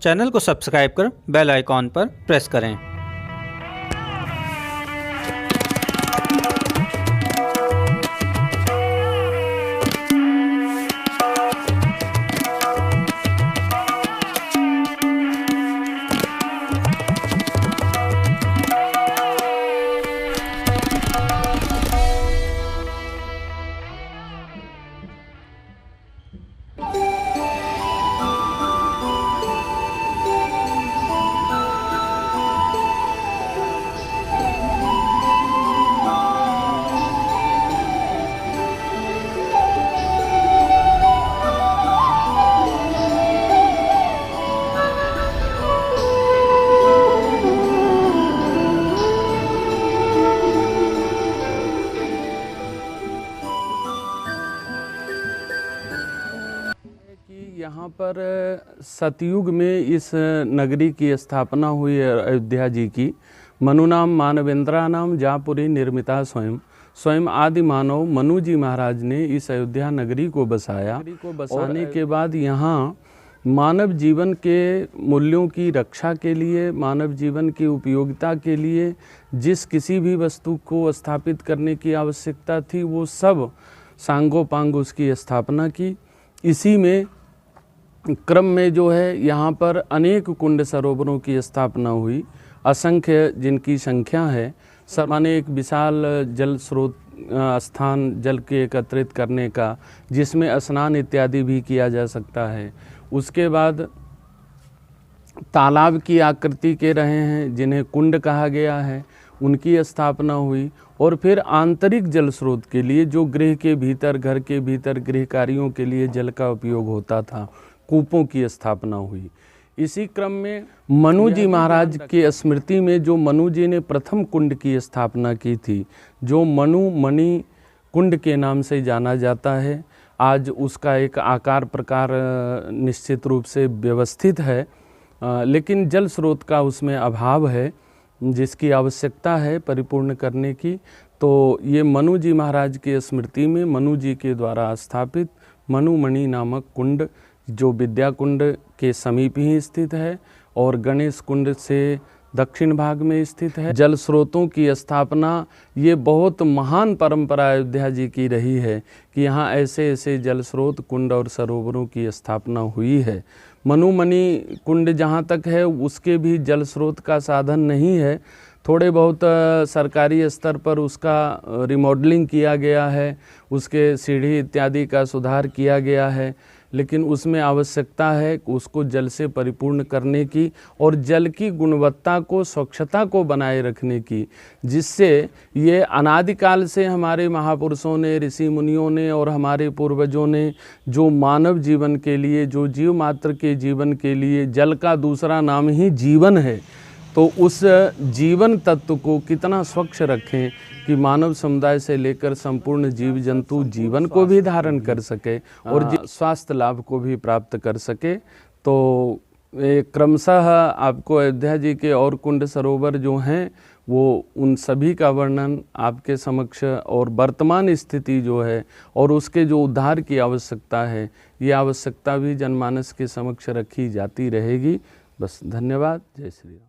Channel को subscribe कर bell icon पर प्रेस करें। यहाँ पर सतयुग में इस नगरी की स्थापना हुई अयोध्या जी की। मनु नाम मानवेंद्रा नाम जापुरी निर्मिता स्वयं आदि मानव मनु जी महाराज ने इस अयोध्या नगरी को बसाया। बसाने के बाद यहाँ मानव जीवन के मूल्यों की रक्षा के लिए, मानव जीवन की उपयोगिता के लिए जिस किसी भी वस्तु को स्थापित करने की आवश्यकता थी वो सब सांगोपांग उसकी स्थापना की। इसी में क्रम में जो है यहाँ पर अनेक कुंड सरोवरों की स्थापना हुई, असंख्य जिनकी संख्या है। माने एक विशाल जल स्रोत स्थान जल के एकत्रित करने का, जिसमें स्नान इत्यादि भी किया जा सकता है। उसके बाद तालाब की आकृति के रहे हैं जिन्हें कुंड कहा गया है, उनकी स्थापना हुई। और फिर आंतरिक जल स्रोत के लिए जो गृह के भीतर, घर के भीतर गृह कार्यों के लिए जल का उपयोग होता था, कूपों की स्थापना हुई। इसी क्रम में मनु जी महाराज की स्मृति में जो मनु जी ने प्रथम कुंड की स्थापना की थी, जो मनु मणि कुंड के नाम से जाना जाता है, आज उसका एक आकार प्रकार निश्चित रूप से व्यवस्थित है, लेकिन जल स्रोत का उसमें अभाव है जिसकी आवश्यकता है परिपूर्ण करने की। तो ये मनु जी महाराज की स्मृति में मनु जी के द्वारा स्थापित मनुमणि नामक कुंड, जो विद्या कुंड के समीप ही स्थित है और गणेश कुंड से दक्षिण भाग में स्थित है। जल स्रोतों की स्थापना ये बहुत महान परंपरा अयोध्या जी की रही है कि यहाँ ऐसे ऐसे जल स्रोत, कुंड और सरोवरों की स्थापना हुई है। मनुमणि कुंड जहाँ तक है उसके भी जल स्रोत का साधन नहीं है, थोड़े बहुत सरकारी स्तर पर उसका रिमॉडलिंग किया गया है, उसके सीढ़ी इत्यादि का सुधार किया गया है, लेकिन उसमें आवश्यकता है उसको जल से परिपूर्ण करने की और जल की गुणवत्ता को, स्वच्छता को बनाए रखने की, जिससे ये अनादिकाल से हमारे महापुरुषों ने, ऋषि मुनियों ने और हमारे पूर्वजों ने जो मानव जीवन के लिए, जो जीव मात्र के जीवन के लिए जल का दूसरा नाम ही जीवन है, तो उस जीवन तत्व को कितना स्वच्छ रखें कि मानव समुदाय से लेकर संपूर्ण जीव जंतु जीवन को भी धारण कर सके और स्वास्थ्य लाभ को भी प्राप्त कर सके। तो क्रमशः आपको अयोध्या जी के और कुंड सरोवर जो हैं वो उन सभी का वर्णन आपके समक्ष और वर्तमान स्थिति जो है और उसके जो उद्धार की आवश्यकता है, ये आवश्यकता भी जनमानस के समक्ष रखी जाती रहेगी। बस, धन्यवाद। जय श्री राम।